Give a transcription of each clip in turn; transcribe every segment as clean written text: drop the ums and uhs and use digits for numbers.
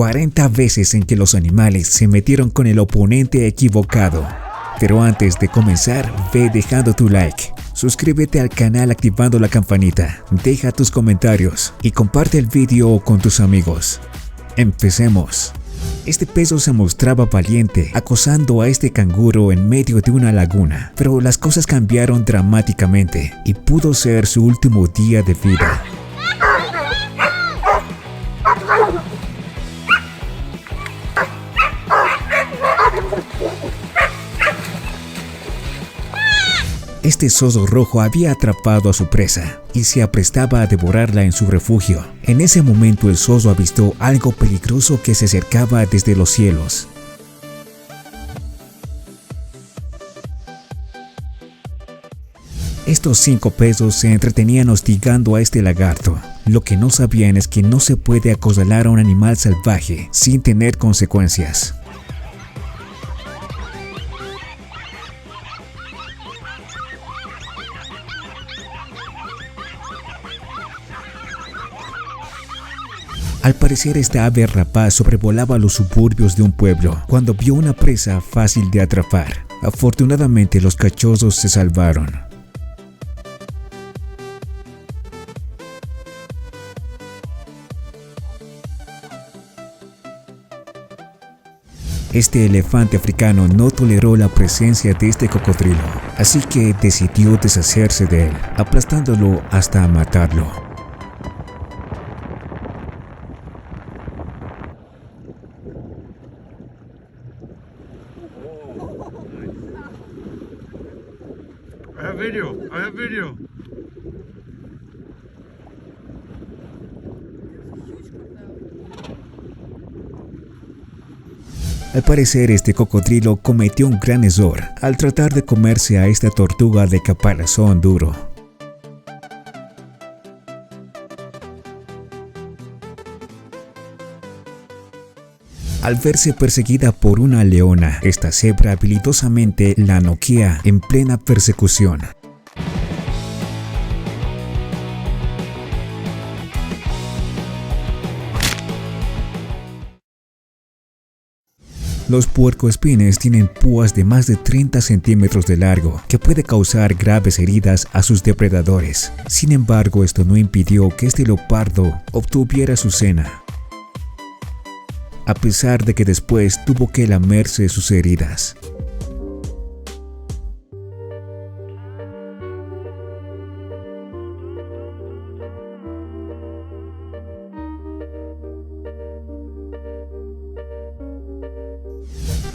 40 veces en que los animales se metieron con el oponente equivocado. Pero antes de comenzar, ve dejando tu like, suscríbete al canal activando la campanita, deja tus comentarios y comparte el video con tus amigos. Empecemos. Este peso se mostraba valiente, acosando a este canguro en medio de una laguna, pero las cosas cambiaron dramáticamente y pudo ser su último día de vida. Este oso rojo había atrapado a su presa y se aprestaba a devorarla en su refugio. En ese momento el oso avistó algo peligroso que se acercaba desde los cielos. Estos 5 pesos se entretenían hostigando a este lagarto. Lo que no sabían es que no se puede acorralar a un animal salvaje sin tener consecuencias. Al parecer esta ave rapaz sobrevolaba los suburbios de un pueblo cuando vio una presa fácil de atrapar. Afortunadamente los cachorros se salvaron. Este elefante africano no toleró la presencia de este cocodrilo, así que decidió deshacerse de él, aplastándolo hasta matarlo. I have video. Al parecer este cocodrilo cometió un gran error al tratar de comerse a esta tortuga de caparazón duro. Al verse perseguida por una leona, esta cebra habilidosamente la noquea en plena persecución. Los puercoespines tienen púas de más de 30 centímetros de largo que puede causar graves heridas a sus depredadores. Sin embargo, esto no impidió que este leopardo obtuviera su cena, a pesar de que después tuvo que lamerse sus heridas.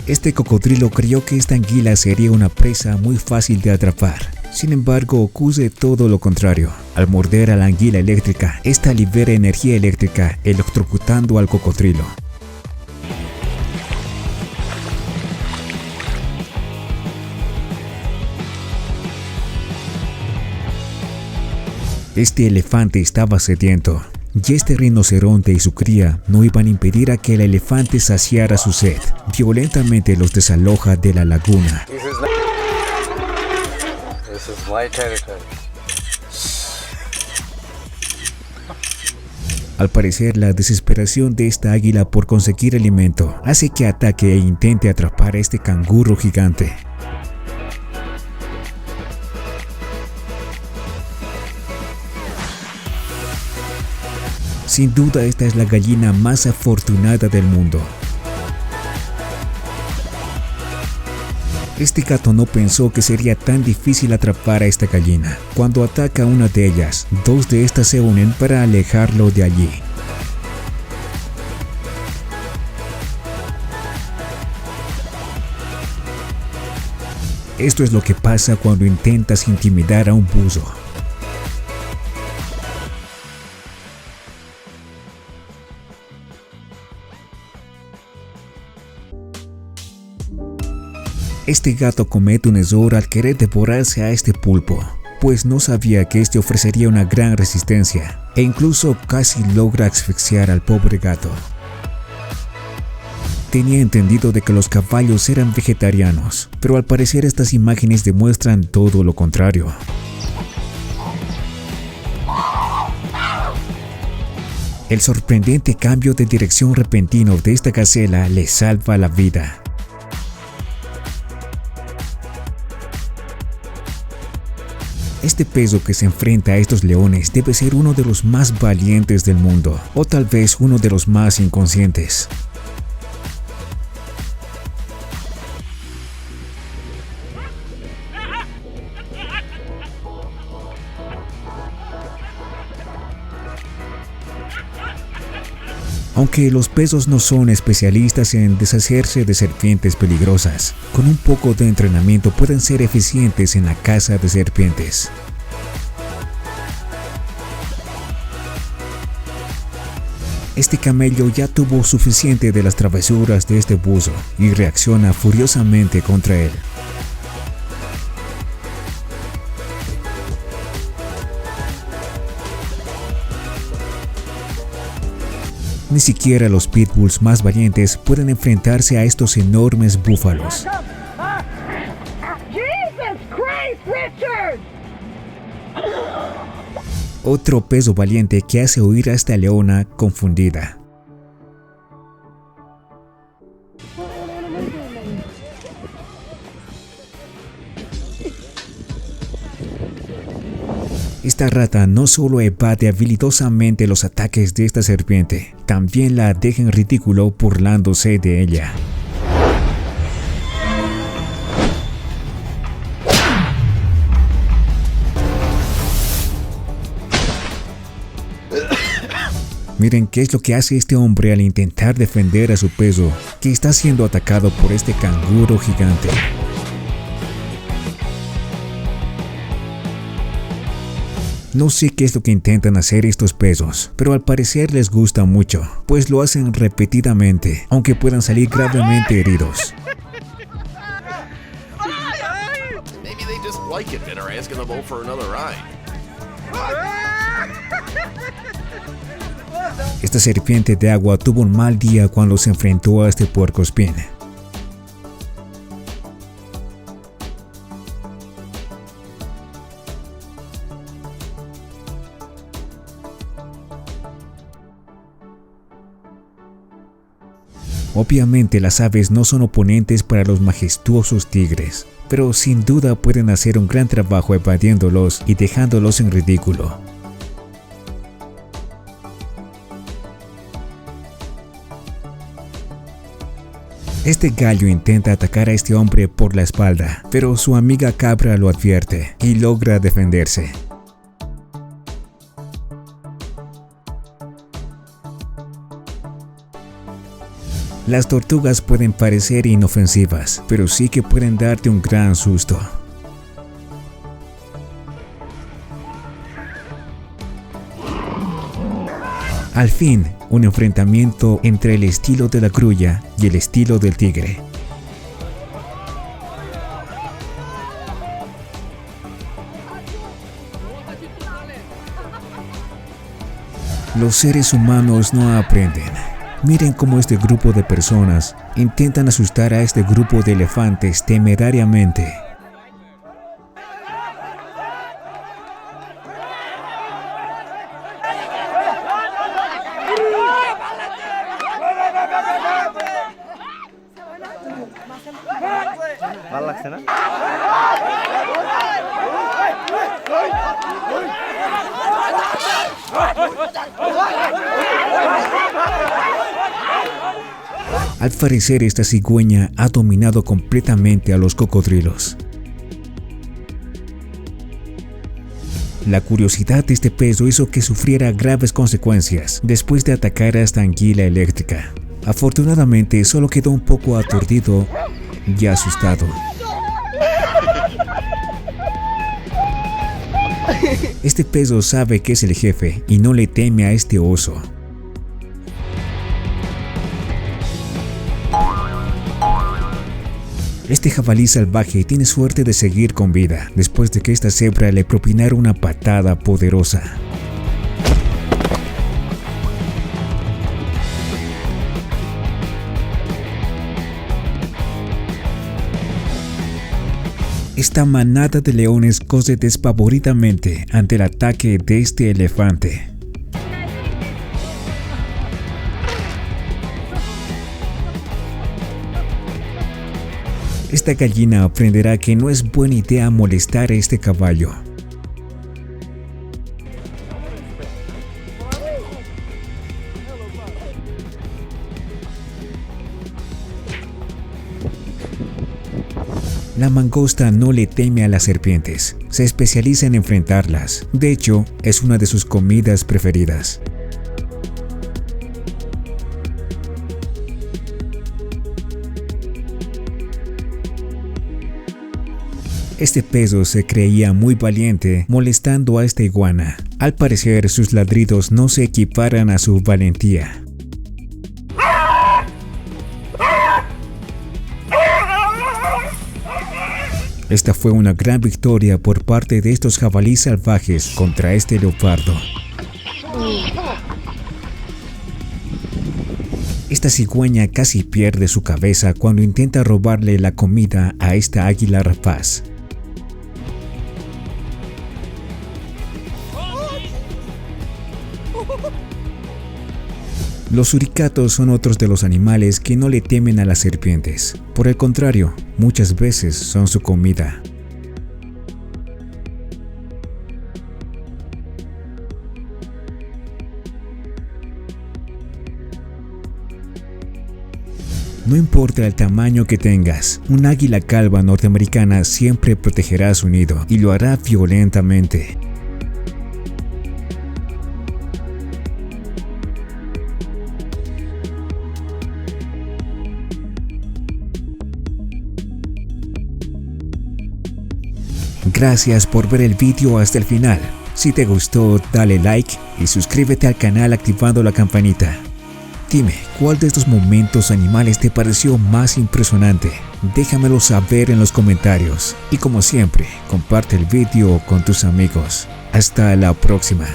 Este cocodrilo creyó que esta anguila sería una presa muy fácil de atrapar. Sin embargo, ocurre todo lo contrario. Al morder a la anguila eléctrica, esta libera energía eléctrica, electrocutando al cocodrilo. Este elefante estaba sediento, y este rinoceronte y su cría no iban a impedir a que el elefante saciara su sed. Violentamente los desaloja de la laguna. This is my territory. Al parecer, la desesperación de esta águila por conseguir alimento hace que ataque e intente atrapar a este canguro gigante. Sin duda esta es la gallina más afortunada del mundo. Este gato no pensó que sería tan difícil atrapar a esta gallina. Cuando ataca a una de ellas, 2 de estas se unen para alejarlo de allí. Esto es lo que pasa cuando intentas intimidar a un buzo. Este gato comete un error al querer devorarse a este pulpo, pues no sabía que este ofrecería una gran resistencia e incluso casi logra asfixiar al pobre gato. Tenía entendido de que los caballos eran vegetarianos, pero al parecer estas imágenes demuestran todo lo contrario. El sorprendente cambio de dirección repentino de esta gacela le salva la vida. Este peso que se enfrenta a estos leones debe ser uno de los más valientes del mundo, o tal vez uno de los más inconscientes. Aunque los pesos no son especialistas en deshacerse de serpientes peligrosas, con un poco de entrenamiento pueden ser eficientes en la caza de serpientes. Este camello ya tuvo suficiente de las travesuras de este buzo y reacciona furiosamente contra él. Ni siquiera los pitbulls más valientes pueden enfrentarse a estos enormes búfalos. Otro peso valiente que hace huir a esta leona confundida. Esta rata no solo evade habilidosamente los ataques de esta serpiente, también la deja en ridículo burlándose de ella. Miren qué es lo que hace este hombre al intentar defender a su peso, que está siendo atacado por este canguro gigante. No sé qué es lo que intentan hacer estos pesos, pero al parecer les gusta mucho, pues lo hacen repetidamente, aunque puedan salir gravemente heridos. Esta serpiente de agua tuvo un mal día cuando se enfrentó a este puercoespín. Obviamente las aves no son oponentes para los majestuosos tigres, pero sin duda pueden hacer un gran trabajo evadiéndolos y dejándolos en ridículo. Este gallo intenta atacar a este hombre por la espalda, pero su amiga cabra lo advierte y logra defenderse. Las tortugas pueden parecer inofensivas, pero sí que pueden darte un gran susto. Al fin, un enfrentamiento entre el estilo de la grulla y el estilo del tigre. Los seres humanos no aprenden. Miren cómo este grupo de personas intentan asustar a este grupo de elefantes temerariamente. Al parecer esta cigüeña ha dominado completamente a los cocodrilos. La curiosidad de este peso hizo que sufriera graves consecuencias después de atacar a esta anguila eléctrica. Afortunadamente solo quedó un poco aturdido y asustado. Este peso sabe que es el jefe y no le teme a este oso. Este jabalí salvaje tiene suerte de seguir con vida después de que esta cebra le propinara una patada poderosa. Esta manada de leones corre despavoridamente ante el ataque de este elefante. Esta gallina aprenderá que no es buena idea molestar a este caballo. La mangosta no le teme a las serpientes, se especializa en enfrentarlas. De hecho, es una de sus comidas preferidas. Este peso se creía muy valiente molestando a esta iguana. Al parecer, sus ladridos no se equiparan a su valentía. Esta fue una gran victoria por parte de estos jabalíes salvajes contra este leopardo. Esta cigüeña casi pierde su cabeza cuando intenta robarle la comida a esta águila rapaz. Los suricatos son otros de los animales que no le temen a las serpientes. Por el contrario, muchas veces son su comida. No importa el tamaño que tengas, un águila calva norteamericana siempre protegerá su nido y lo hará violentamente. Gracias por ver el vídeo hasta el final. Si te gustó, dale like y suscríbete al canal activando la campanita. Dime, ¿cuál de estos momentos animales te pareció más impresionante? Déjamelo saber en los comentarios. Y como siempre, comparte el vídeo con tus amigos. Hasta la próxima.